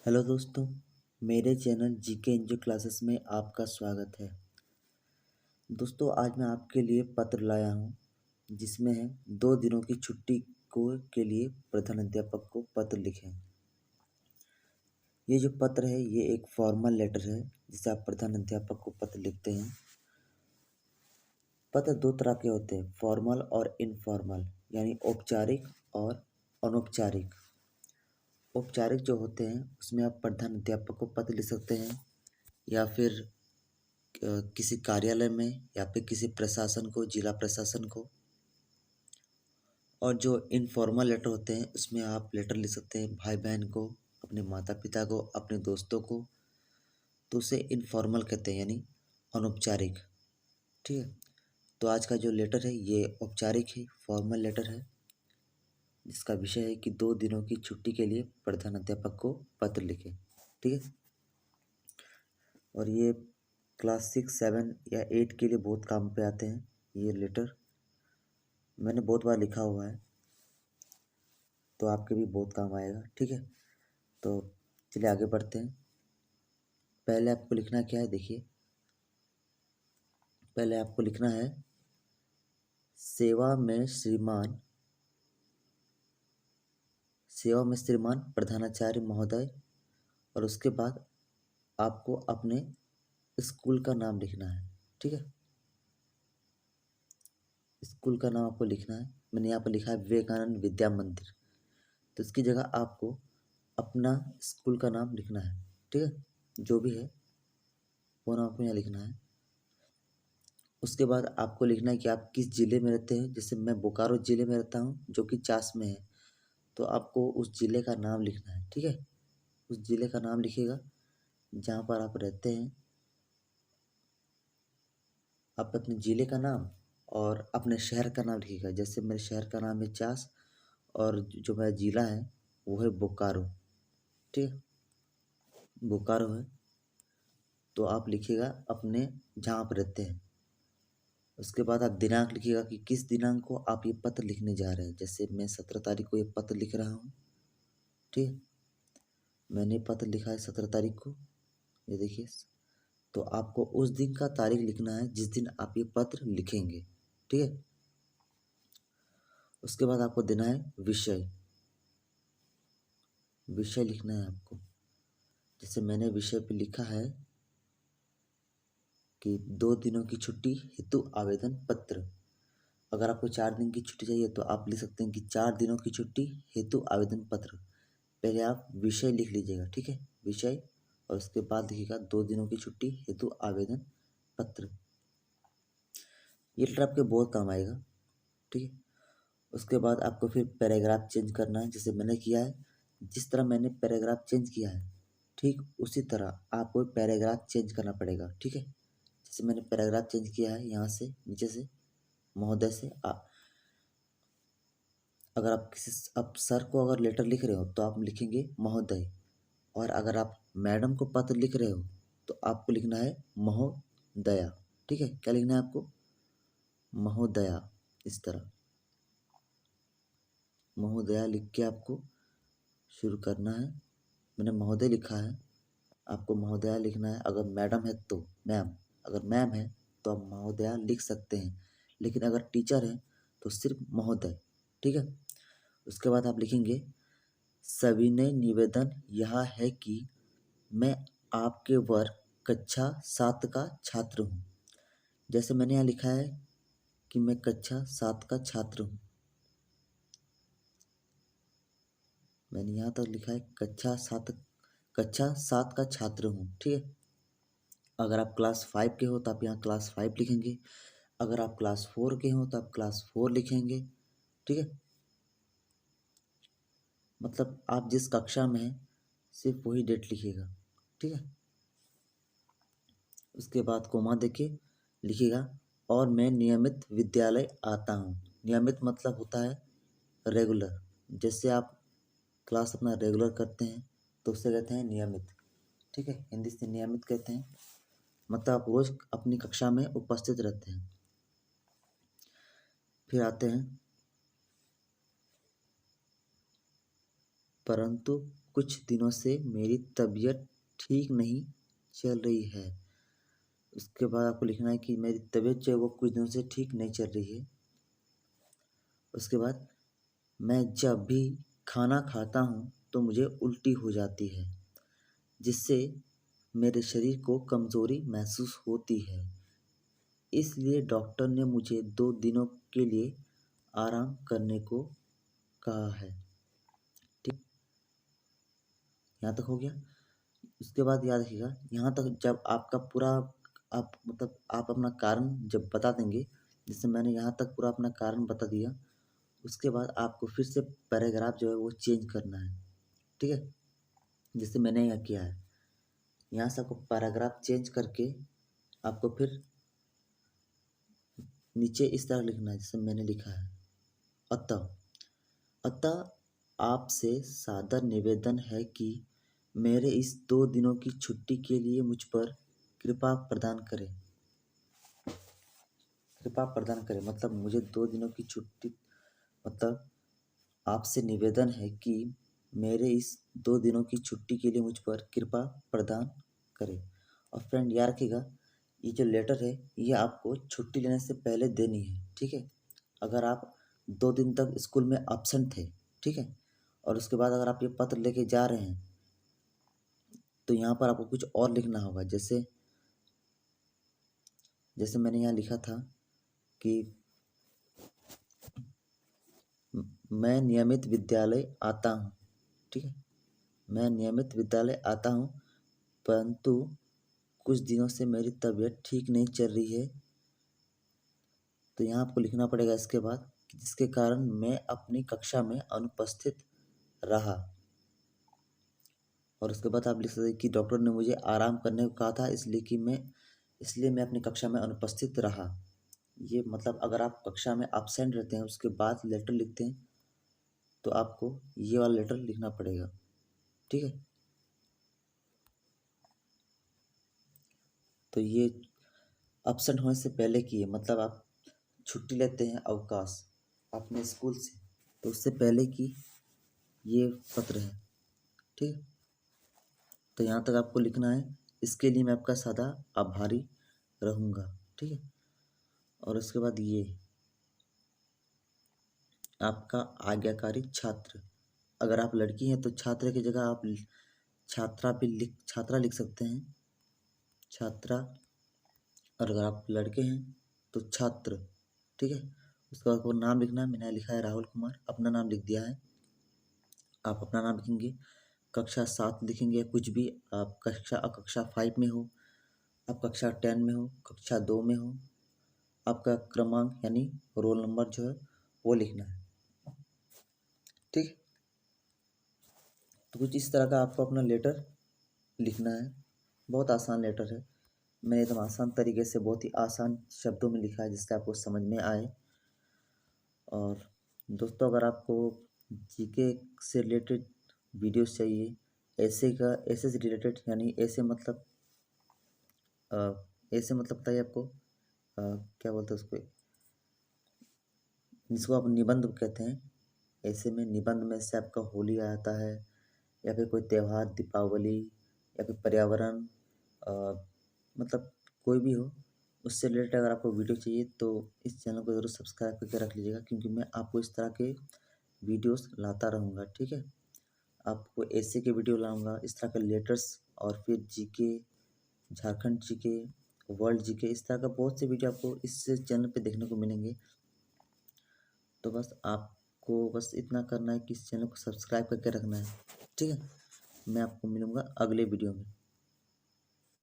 Hello दोस्तों, मेरे channel GK Enzo classes में आपका स्वागत है। दोस्तों, आज मैं आपके लिए पत्र लाया हूँ जिसमें है 2 दिनों की छुट्टी को के लिए प्रधानाध्यापक को पत्र लिखें। ये जो पत्र है ये एक फॉर्मल लेटर है जिसे आप प्रधानाध्यापक को पत्र लिखते हैं। पत्र 2 तरह के होते हैं, फॉर्मल और इनफॉर्मल, यानी औपचारिक और अनौपचारिक। औपचारिक जो होते हैं उसमें आप प्रधानाध्यापक को पत्र लिख सकते हैं या फिर किसी कार्यालय में या फिर किसी प्रशासन को, जिला प्रशासन को। और जो इनफॉर्मल लेटर होते हैं उसमें आप लेटर लिख सकते हैं भाई बहन को, अपने माता पिता को, अपने दोस्तों को। तो उसे इनफॉर्मल कहते हैं, यानी अनौपचारिक। ठीक है। तो आज का जो लेटर है ये औपचारिक है, फॉर्मल लेटर है, जिसका विषय है कि 2 दिनों की छुट्टी के लिए प्रधानाध्यापक को पत्र लिखें। ठीक है। और ये क्लास 6, 7 या 8 के लिए बहुत काम पे आते हैं ये लेटर। मैंने बहुत बार लिखा हुआ है, तो आपके भी बहुत काम आएगा। ठीक है। तो चलिए आगे बढ़ते हैं। पहले आपको लिखना क्या है, देखिए। पहले आपको लिखना है सेवा में श्रीमान प्रधानाचार्य महोदय, और उसके बाद आपको अपने स्कूल का नाम लिखना है। ठीक है। स्कूल का नाम आपको लिखना है। मैंने यहाँ पर लिखा है विवेकानंद विद्या मंदिर, तो इसकी जगह आपको अपना स्कूल का नाम लिखना है। ठीक है। जो भी है वो नाम आपको यहाँ लिखना है। उसके बाद आपको लिखना है कि आप किस ज़िले में रहते हैं। जैसे मैं बोकारो ज़िले में रहता हूँ जो कि चास में है, तो आपको उस ज़िले का नाम लिखना है। ठीक है। उस ज़िले का नाम लिखिएगा जहाँ पर आप रहते हैं। आप अपने ज़िले का नाम और अपने शहर का नाम लिखिएगा। जैसे मेरे शहर का नाम है चास और जो मेरा ज़िला है वो है बोकारो। ठीक है। बोकारो है, तो आप लिखिएगा अपने जहाँ आप रहते हैं। उसके बाद आप दिनांक लिखिएगा कि किस दिनांक को आप ये पत्र लिखने जा रहे हैं। जैसे मैं 17 तारीख को ये पत्र लिख रहा हूँ। ठीक है। मैंने पत्र लिखा है 17 तारीख को, ये देखिए। तो आपको उस दिन का तारीख लिखना है जिस दिन आप ये पत्र लिखेंगे। ठीक है। उसके बाद आपको देना है विषय। विषय लिखना है आपको। जैसे मैंने विषय पे लिखा है कि 2 दिनों की छुट्टी हेतु आवेदन पत्र। अगर आपको 4 दिन की छुट्टी चाहिए तो आप लिख सकते हैं कि 4 दिनों की छुट्टी हेतु आवेदन पत्र। पहले आप विषय लिख लीजिएगा। ठीक है। विषय, और उसके बाद लिखिएगा 2 दिनों की छुट्टी हेतु आवेदन पत्र। ये लेटर आपके बहुत काम आएगा। ठीक है। उसके बाद आपको फिर पैराग्राफ चेंज करना है, जैसे मैंने किया है। जिस तरह मैंने पैराग्राफ चेंज किया है ठीक उसी तरह आपको पैराग्राफ चेंज करना पड़ेगा। ठीक है। जैसे मैंने पैराग्राफ चेंज किया है यहाँ से नीचे से महोदय से अगर आप किसी सर को अगर लेटर लिख रहे हो तो आप लिखेंगे महोदय, और अगर आप मैडम को पत्र लिख रहे हो तो आपको लिखना है महोदया। ठीक है। क्या लिखना है आपको? महोदया। इस तरह महोदया लिख के आपको शुरू करना है। मैंने महोदय लिखा है, आपको महोदया लिखना है। अगर मैडम है तो मैम, अगर मैम है तो आप महोदया लिख सकते हैं, लेकिन अगर टीचर है तो सिर्फ महोदय। ठीक है। उसके बाद आप लिखेंगे सविनय निवेदन यह है कि मैं आपके वर्ग कक्षा 7 का छात्र हूँ। जैसे मैंने यहाँ लिखा है कि मैं कक्षा 7 का छात्र हूँ। मैंने यहाँ तक लिखा है कक्षा 7 का छात्र हूँ। ठीक है। अगर आप क्लास 5 के हो तो आप यहाँ क्लास 5 लिखेंगे। अगर आप क्लास 4 के हो तो आप क्लास 4 लिखेंगे। ठीक है। मतलब आप जिस कक्षा में हैं सिर्फ वही डेट लिखिएगा। ठीक है। उसके बाद कोमा देके लिखिएगा और मैं नियमित विद्यालय आता हूँ। नियमित मतलब होता है रेगुलर। जैसे आप क्लास अपना रेगुलर करते हैं तो उससे कहते हैं नियमित। ठीक है। हिंदी से नियमित कहते हैं, मतलब आप रोज अपनी कक्षा में उपस्थित रहते हैं। फिर आते हैं परंतु कुछ दिनों से मेरी तबीयत ठीक नहीं चल रही है। उसके बाद आपको लिखना है कि मेरी तबीयत जो है वो कुछ दिनों से ठीक नहीं चल रही है। उसके बाद मैं जब भी खाना खाता हूँ तो मुझे उल्टी हो जाती है, जिससे मेरे शरीर को कमज़ोरी महसूस होती है। इसलिए डॉक्टर ने मुझे 2 दिनों के लिए आराम करने को कहा है। ठीक, यहाँ तक हो गया। उसके बाद याद रखिएगा, यहाँ तक जब आपका पूरा आप मतलब आप अपना कारण जब बता देंगे, जैसे मैंने यहाँ तक पूरा अपना कारण बता दिया, उसके बाद आपको फिर से पैराग्राफ जो है वो चेंज करना है। ठीक है, जैसे मैंने यहाँ किया है। यहाँ से आपको पैराग्राफ चेंज करके आपको फिर नीचे इस तरह लिखना है जैसे मैंने लिखा है। अतः अतः आपसे सादर निवेदन है कि मेरे इस 2 दिनों की छुट्टी के लिए मुझ पर कृपा प्रदान करें। कृपा प्रदान करें मतलब मुझे 2 दिनों की छुट्टी, मतलब आपसे निवेदन है कि मेरे इस 2 दिनों की छुट्टी के लिए मुझ पर कृपा प्रदान करें। और फ्रेंड याद रखिएगा, ये जो लेटर है ये आपको छुट्टी लेने से पहले देनी है। ठीक है, अगर आप 2 दिन तक स्कूल में एब्सेंट थे, ठीक है, और उसके बाद अगर आप ये पत्र लेके जा रहे हैं तो यहाँ पर आपको कुछ और लिखना होगा। जैसे जैसे मैंने यहाँ लिखा था कि मैं नियमित विद्यालय आता हूँ। ठीक है, मैं नियमित विद्यालय आता हूँ, परंतु कुछ दिनों से मेरी तबीयत ठीक नहीं चल रही है। तो यहाँ आपको लिखना पड़ेगा इसके बाद कि जिसके कारण मैं अपनी कक्षा में अनुपस्थित रहा। और उसके बाद आप लिख सकते हैं कि डॉक्टर ने मुझे आराम करने को कहा था, इसलिए मैं अपनी कक्षा में अनुपस्थित रहा। ये मतलब अगर आप कक्षा में एब्सेंट रहते हैं उसके बाद लेटर लिखते हैं तो आपको ये वाला लेटर लिखना पड़ेगा। ठीक है, तो ये एब्सेंट होने से पहले की है, मतलब आप छुट्टी लेते हैं अवकाश अपने स्कूल से, तो उससे पहले की ये पत्र है। ठीक है, तो यहाँ तक आपको लिखना है। इसके लिए मैं आपका सदा आभारी रहूँगा। ठीक है, और उसके बाद ये आपका आज्ञाकारी छात्र। अगर आप लड़की हैं तो छात्र की जगह आप छात्रा लिख सकते हैं, छात्रा। और अगर आप लड़के हैं तो छात्र। ठीक है, उसके बाद आपको नाम लिखना है। मैंने लिखा है राहुल कुमार, अपना नाम लिख दिया है। आप अपना नाम लिखेंगे, कक्षा 7 लिखेंगे, कुछ भी आप कक्षा 5 में हो, आप कक्षा 10 में हो, कक्षा 2 में हो, आपका क्रमांक यानी रोल नंबर जो है वो लिखना है। ठीक, तो कुछ इस तरह का आपको अपना लेटर लिखना है। बहुत आसान लेटर है, मैंने एकदम आसान तरीके से बहुत ही आसान शब्दों में लिखा है जिससे आपको समझ में आए। और दोस्तों, अगर आपको जीके से रिलेटेड वीडियोस चाहिए, ऐसे से रिलेटेड, यानी अ, ऐसे मतलब बताइए आपको क्या बोलते हैं उसको, जिसको आप निबंध कहते हैं। ऐसे में निबंध में से आपका होली आ जाता है, या फिर कोई त्यौहार, दीपावली, या फिर पर्यावरण, मतलब कोई भी हो, उससे रिलेटेड अगर आपको वीडियो चाहिए तो इस चैनल को ज़रूर सब्सक्राइब करके रख लीजिएगा, क्योंकि मैं आपको इस तरह के वीडियोस लाता रहूँगा। ठीक है, आपको ऐसे के वीडियो लाऊंगा, इस तरह के लेटर्स, और फिर GK, Jharkhand GK, world GK, इस तरह का बहुत से वीडियो आपको इस चैनल पे देखने को मिलेंगे। तो बस आपको बस इतना करना है कि इस चैनल को सब्सक्राइब करके रखना है। ठीक है, मैं आपको मिलूँगा अगले वीडियो में।